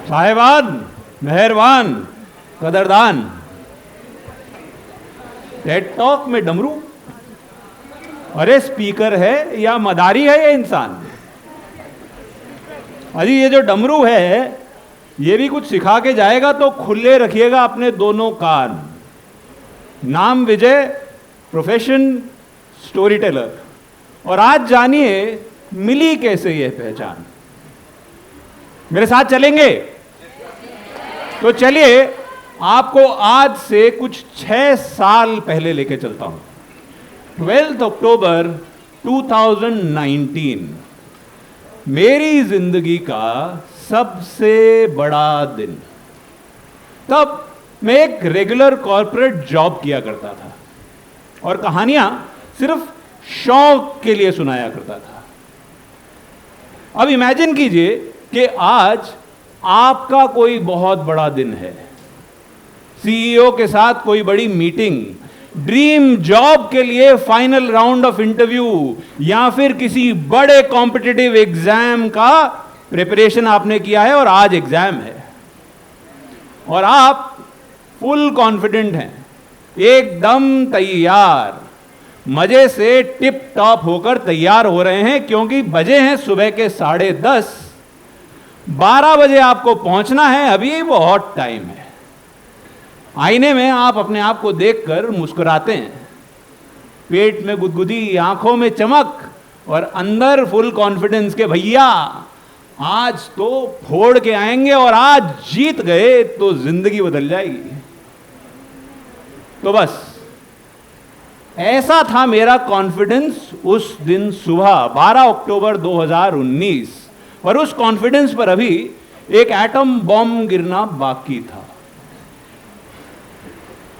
साहिबान, मेहरबान, कदरदान, Ted talk में डमरू। अरे स्पीकर है या मदारी है ये इंसान? अजी ये जो डमरू है ये भी कुछ सिखा के जाएगा, तो खुले रखिएगा अपने दोनों कान। नाम विजय, प्रोफेशन स्टोरी टेलर। और आज जानिए मिली कैसे ये पहचान। मेरे साथ चलेंगे? तो चलिए आपको आज से कुछ 6 साल पहले लेके चलता हूं। 12 अक्टूबर 2019, मेरी जिंदगी का सबसे बड़ा दिन। तब मैं एक रेगुलर कॉर्पोरेट जॉब किया करता था और कहानियां सिर्फ शौक के लिए सुनाया करता था। अब इमेजिन कीजिए कि आज आपका कोई बहुत बड़ा दिन है। सीईओ के साथ कोई बड़ी मीटिंग, ड्रीम जॉब के लिए फाइनल राउंड ऑफ इंटरव्यू, या फिर किसी बड़े कॉम्पिटिटिव एग्जाम का प्रिपरेशन आपने किया है और आज एग्जाम है और आप फुल कॉन्फिडेंट हैं, एकदम तैयार, मजे से टिप टॉप होकर तैयार हो रहे हैं, क्योंकि बजे हैं सुबह के 10:30। 12 बजे आपको पहुंचना है, अभी बहुत टाइम है। आईने में आप अपने आप को देखकर मुस्कुराते हैं, पेट में गुदगुदी, आंखों में चमक और अंदर फुल कॉन्फिडेंस के भैया आज तो फोड़ के आएंगे और आज जीत गए तो जिंदगी बदल जाएगी। तो बस ऐसा था मेरा कॉन्फिडेंस उस दिन सुबह 12 अक्टूबर 2019। और उस कॉन्फिडेंस पर अभी एक एटम बॉम्ब गिरना बाकी था।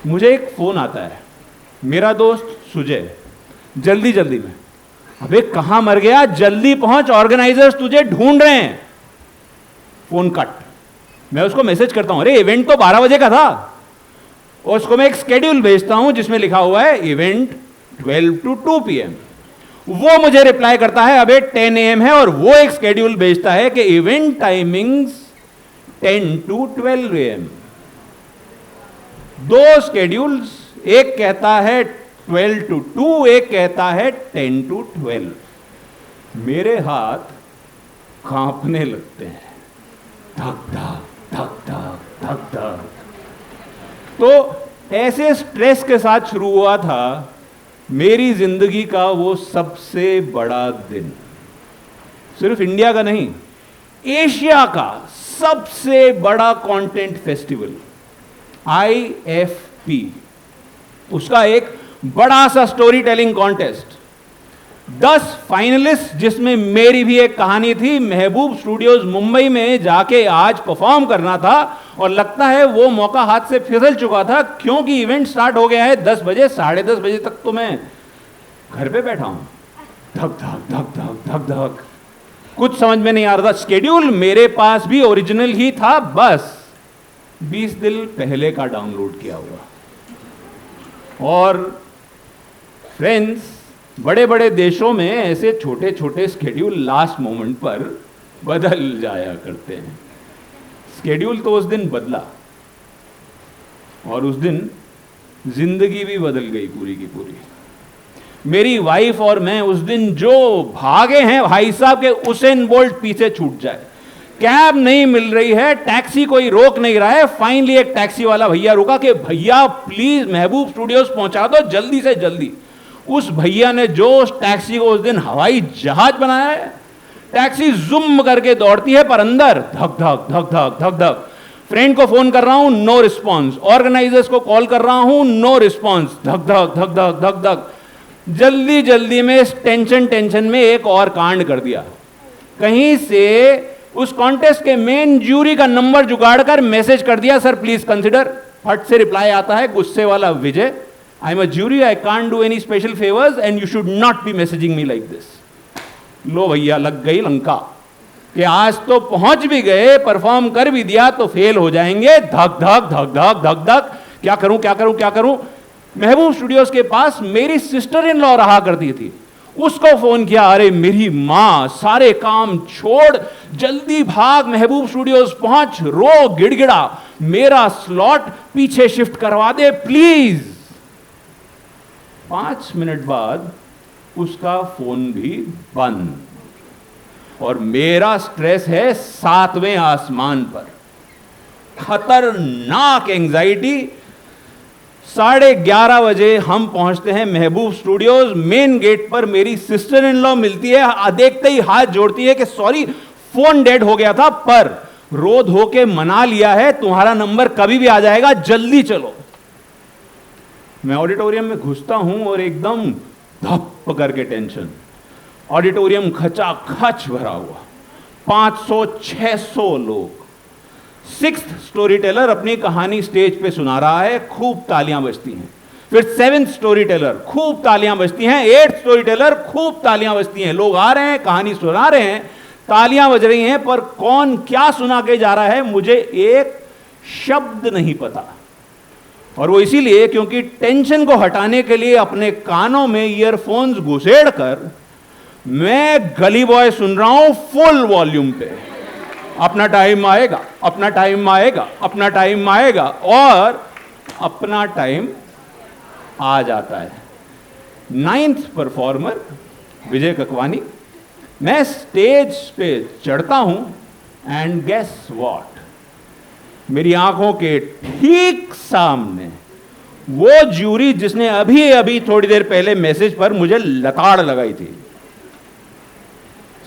मुझे एक फोन आता है, मेरा दोस्त सुजय, जल्दी जल्दी में। अबे कहां मर गया, जल्दी पहुंच, ऑर्गेनाइजर्स तुझे ढूंढ रहे हैं। Phone cut. मैं उसको मैसेज करता हूं, अरे इवेंट तो 12 बजे का था। और उसको मैं एक स्केड्यूल भेजता हूं जिसमें लिखा हुआ है इवेंट 12 to 2 PM। वो मुझे रिप्लाई करता है अबे 10 AM है, और वो एक स्केड्यूल भेजता है कि event timings 10 to 12 AM। 2 schedules, एक कहता है 12 to 2, एक कहता है 10 to 12। मेरे हाथ कांपने लगते हैं, धक धक धक धक धक धक। तो ऐसे स्ट्रेस के साथ शुरू हुआ था मेरी जिंदगी का वो सबसे बड़ा दिन। सिर्फ इंडिया का नहीं, एशिया का सबसे बड़ा कंटेंट फेस्टिवल IFP, उसका एक बड़ा सा स्टोरी टेलिंग कॉन्टेस्ट। 10 फाइनलिस्ट, जिसमें मेरी भी एक कहानी थी। महबूब स्टूडियोज मुंबई में जाके आज परफॉर्म करना था और लगता है वो मौका हाथ से फिसल चुका था, क्योंकि इवेंट स्टार्ट हो गया है 10 बजे। 10:30 बजे तक तो मैं घर पे बैठा हूं, धक धक धक धक धक धक, कुछ समझ में नहीं आ रहा था। स्केड्यूल मेरे पास भी ओरिजिनल ही था, बस 20 दिन पहले का डाउनलोड किया हुआ। और फ्रेंड्स, बड़े बड़े देशों में ऐसे छोटे छोटे स्केड्यूल लास्ट मोमेंट पर बदल जाया करते हैं। स्केड्यूल तो उस दिन बदला और उस दिन जिंदगी भी बदल गई पूरी की पूरी। मेरी वाइफ और मैं उस दिन जो भागे हैं भाई साहब के उसेन बोल्ट पीछे छूट जाए। कैब नहीं मिल रही है, टैक्सी कोई रोक नहीं रहा है। फाइनली एक टैक्सी वाला भैया रुका कि भैया प्लीज महबूब स्टूडियोज पहुंचा दो जल्दी से जल्दी। उस भैया ने जो उस टैक्सी को उस दिन हवाई जहाज बनाया है। टैक्सी जुम करके दौड़ती है, पर अंदर धक धक धक धक धक धक। फ्रेंड को फोन कर रहा हूं, नो रिस्पॉन्स। ऑर्गेनाइजर्स को कॉल कर रहा हूं, नो रिस्पॉन्स। धक धक धक धक धक धक। जल्दी जल्दी में इस टेंशन में एक और कांड कर दिया। कहीं से उस कॉन्टेस्ट के मेन ज्यूरी का नंबर जुगाड़ कर मैसेज कर दिया, सर प्लीज कंसिडर। फट से रिप्लाई आता है गुस्से वाला Vijay, I am a jury, I can't do any special favours and you should not be messaging me like this. लो भैया, लग गई लंका कि आज तो पहुंच भी गए, परफॉर्म कर भी दिया तो फेल हो जाएंगे। धक धक धक धक धक धक। क्या करूं क्या करूं क्या करूं। महबूब स्टूडियोज के पास मेरी सिस्टर इन लॉ रहा करती थी। उसको फोन किया, अरे मेरी मां, सारे काम छोड़, जल्दी भाग, महबूब स्टूडियोज पहुंच, रो गिड़गिड़ा, मेरा स्लॉट पीछे शिफ्ट करवा दे प्लीज। 5 मिनट बाद उसका फोन भी बंद, और मेरा स्ट्रेस है 7वें आसमान पर, खतरनाक एंजाइटी। 11:30 बजे हम पहुंचते हैं महबूब स्टूडियोज। मेन गेट पर मेरी सिस्टर इन लॉ मिलती है, देखते ही हाथ जोड़ती है कि सॉरी फोन डेड हो गया था, पर रो धो के मना लिया है, तुम्हारा नंबर कभी भी आ जाएगा, जल्दी चलो। मैं ऑडिटोरियम में घुसता हूं और एकदम धप करके टेंशन। ऑडिटोरियम खचाखच भरा हुआ, 500-600 लोग। 6th स्टोरी टेलर अपनी कहानी स्टेज पे सुना रहा है, खूब तालियां बजती हैं। फिर 7th स्टोरी टेलर, खूब तालियां बजती हैं। 8th स्टोरी टेलर, खूब तालियां बजती हैं। लोग आ रहे हैं, कहानी सुना रहे हैं, तालियां बज रही हैं, पर कौन क्या सुना के जा रहा है मुझे एक शब्द नहीं पता। और वो इसीलिए क्योंकि टेंशन को हटाने के लिए अपने कानों में ईयरफोन्स घुसेड़ कर मैं गली बॉय सुन रहा हूं फुल वॉल्यूम पे। अपना टाइम आएगा, अपना टाइम आएगा, अपना टाइम आएगा, और अपना टाइम आ जाता है। 9th परफॉर्मर विजय ककवानी, मैं स्टेज पे चढ़ता हूं एंड गेस व्हाट, मेरी आंखों के ठीक सामने वो ज्यूरी जिसने अभी अभी थोड़ी देर पहले मैसेज पर मुझे लताड़ लगाई थी,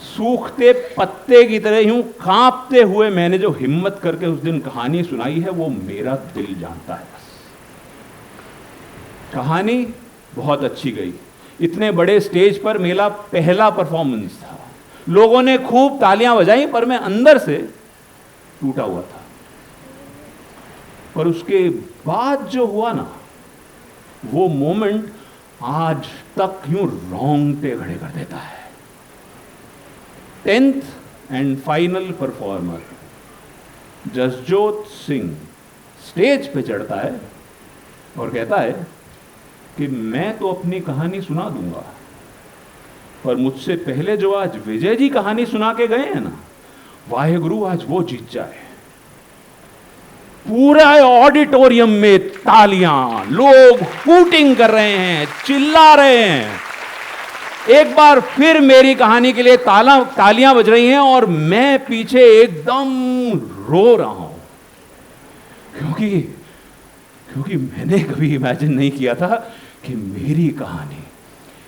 सूखते पत्ते की तरह यूं कांपते हुए मैंने जो हिम्मत करके उस दिन कहानी सुनाई है, वो मेरा दिल जानता है। कहानी बहुत अच्छी गई। इतने बड़े स्टेज पर मेरा पहला परफॉर्मेंस था, लोगों ने खूब तालियां बजाई, पर मैं अंदर से टूटा हुआ था। पर उसके बाद जो हुआ ना, वो मोमेंट आज तक यूं रोंगटे खड़े कर देता है। 10th and final performer Jasjot Singh stage पे चढ़ता है और कहता है कि मैं तो अपनी कहानी सुना दूंगा, पर मुझसे पहले जो आज विजय जी कहानी सुना के गए हैं ना, वाहेगुरु आज वो जीत जाए। पूरा ऑडिटोरियम में तालियां, लोग हूटिंग कर रहे हैं, चिल्ला रहे हैं। एक बार फिर मेरी कहानी के लिए तालियां बज रही हैं, और मैं पीछे एकदम रो रहा हूं, क्योंकि मैंने कभी इमेजिन नहीं किया था कि मेरी कहानी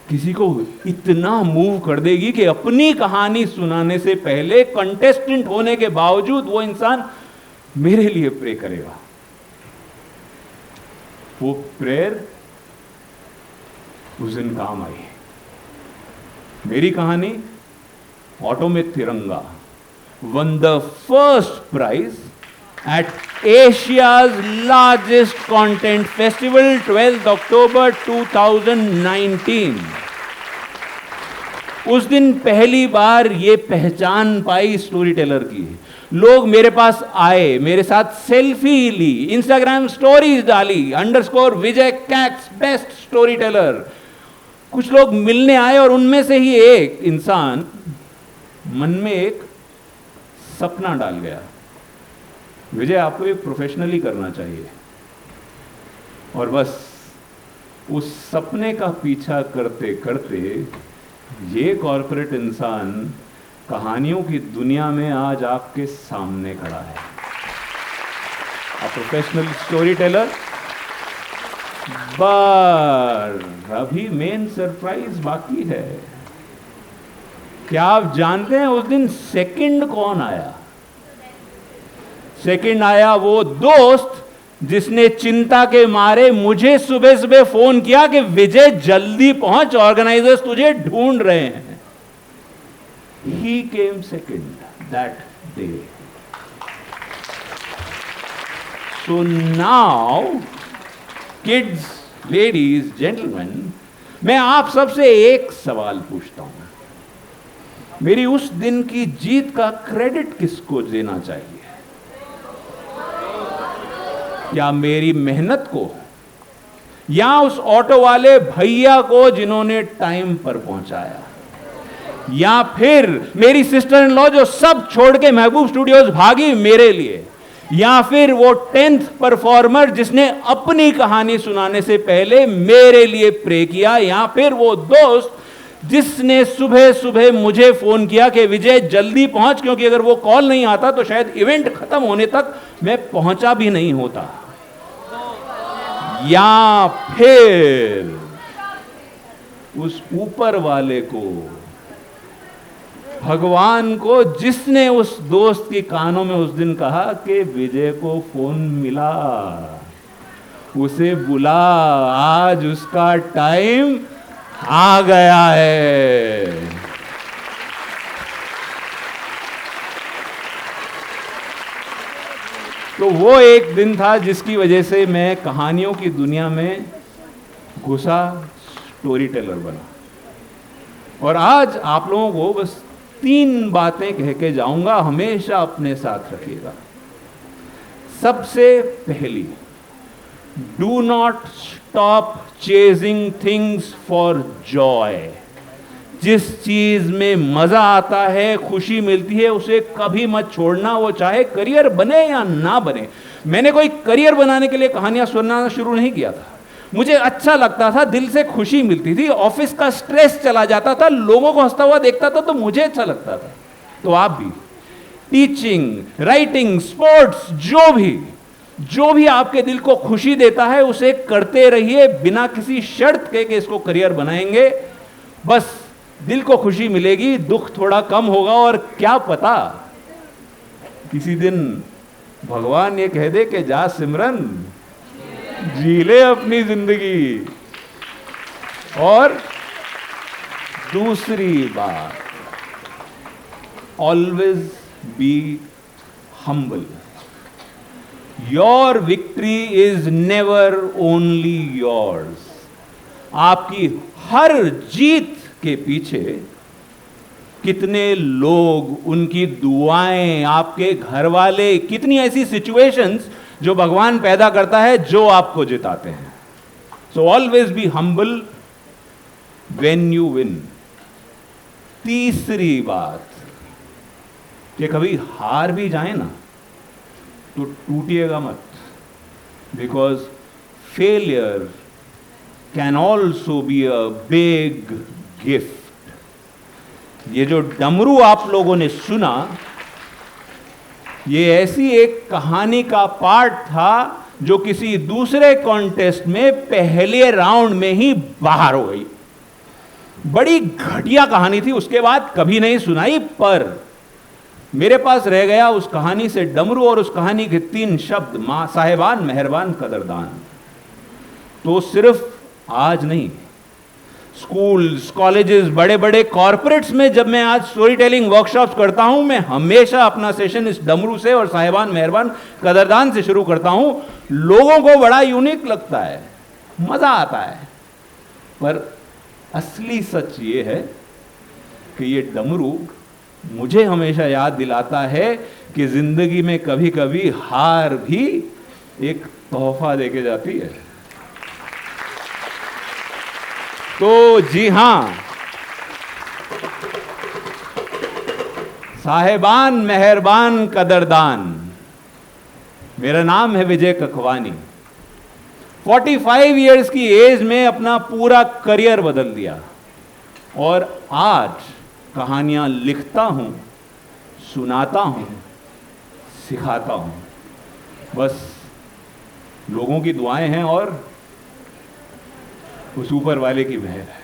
किसी को इतना मूव कर देगी कि अपनी कहानी सुनाने से पहले कंटेस्टेंट होने के बावजूद वो इंसान मेरे लिए प्रे करेगा। वो प्रेयर उस दिन काम आई। मेरी कहानी ऑटो में तिरंगा won the first prize at Asia's largest content festival 12 October 2019। उस दिन पहली बार ये पहचान पाई स्टोरी टेलर की। लोग मेरे पास आए, मेरे साथ सेल्फी ली, इंस्टाग्राम स्टोरीज डाली, _ विजय कैक्स बेस्ट स्टोरी टेलर। कुछ लोग मिलने आए, और उनमें से ही एक इंसान मन में एक सपना डाल गया, विजय आपको ये प्रोफेशनली करना चाहिए। और बस उस सपने का पीछा करते करते ये कॉर्पोरेट इंसान कहानियों की दुनिया में आज आपके सामने खड़ा है। A professional story teller. पर अभी मेन सरप्राइज बाकी है। क्या आप जानते हैं उस दिन सेकंड कौन आया? सेकंड आया वो दोस्त जिसने चिंता के मारे मुझे सुबह सुबह फोन किया कि विजय जल्दी पहुंच, ऑर्गेनाइजर्स तुझे ढूंढ रहे हैं। He came second that day. So now, kids, ladies, gentlemen, मैं आप सबसे एक सवाल पूछता हूं। मेरी उस दिन की जीत का क्रेडिट किसको देना चाहिए? क्या मेरी मेहनत को, या उस ऑटो वाले भैया को जिन्होंने टाइम पर पहुंचाया, या फिर मेरी सिस्टर इन लॉ जो सब छोड़ के महबूब स्टूडियोज भागी मेरे लिए, या फिर वो 10th परफॉर्मर जिसने अपनी कहानी सुनाने से पहले मेरे लिए प्रे किया, या फिर वो दोस्त जिसने सुबह सुबह मुझे फोन किया कि विजय जल्दी पहुंच, क्योंकि अगर वो कॉल नहीं आता तो शायद इवेंट खत्म होने तक मैं पहुंचा भी नहीं होता। या फिर उस ऊपर वाले को, भगवान को, जिसने उस दोस्त के कानों में उस दिन कहा कि विजय को फोन मिला, उसे बुला, आज उसका टाइम आ गया है। तो वो एक दिन था जिसकी वजह से मैं कहानियों की दुनिया में घुसा, स्टोरी टेलर बना। और आज आप लोगों को बस 3 बातें कह के जाऊंगा, हमेशा अपने साथ रखिएगा। सबसे पहली, do not stop chasing things for Joy. जिस चीज में मजा आता है, खुशी मिलती है, उसे कभी मत छोड़ना, वो चाहे करियर बने या ना बने। मैंने कोई करियर बनाने के लिए कहानियां सुनाना शुरू नहीं किया था। मुझे अच्छा लगता था, दिल से खुशी मिलती थी, ऑफिस का स्ट्रेस चला जाता था, लोगों को हंसता हुआ देखता था तो मुझे अच्छा लगता था। तो आप भी टीचिंग, राइटिंग, स्पोर्ट्स, जो भी आपके दिल को खुशी देता है उसे करते रहिए, बिना किसी शर्त के कि इसको करियर बनाएंगे। बस दिल को खुशी मिलेगी, दुख थोड़ा कम होगा, और क्या पता किसी दिन भगवान ये कह दे कि जा सिमरन, जी ले अपनी जिंदगी। और दूसरी बात, always be humble. Your victory is never only yours. आपकी हर जीत के पीछे कितने लोग, उनकी दुआएं, आपके घर वाले, कितनी ऐसी सिचुएशंस जो भगवान पैदा करता है जो आपको जिताते हैं। So always be humble when you win. तीसरी बात, कि कभी हार भी जाए ना तो टूटिएगा मत, because failure can also be a big gift. ये जो डमरू आप लोगों ने सुना, ये ऐसी एक कहानी का पार्ट था जो किसी दूसरे कॉन्टेस्ट में पहले राउंड में ही बाहर हो गई। बड़ी घटिया कहानी थी, उसके बाद कभी नहीं सुनाई, पर मेरे पास रह गया उस कहानी से डमरू और उस कहानी के 3 शब्द, मां साहेबान, मेहरबान, कदरदान। तो सिर्फ आज नहीं, स्कूल्स, कॉलेजेस, बड़े बड़े कॉर्पोरेट्स में जब मैं आज स्टोरी टेलिंग वर्कशॉप्स करता हूं, मैं हमेशा अपना सेशन इस डमरू से और साहेबान, मेहरबान, कदरदान से शुरू करता हूं। लोगों को बड़ा यूनिक लगता है, मजा आता है, पर असली सच ये है कि ये डमरू मुझे हमेशा याद दिलाता है कि जिंदगी में कभी कभी हार भी एक तोहफा देके जाती है। तो जी हां, साहेबान, मेहरबान, कदरदान, मेरा नाम है विजय ककवानी। 45 इयर्स की एज में अपना पूरा करियर बदल दिया और आज कहानियां लिखता हूं, सुनाता हूं, सिखाता हूं। बस लोगों की दुआएं हैं और उस ऊपर वाले की मेहर है।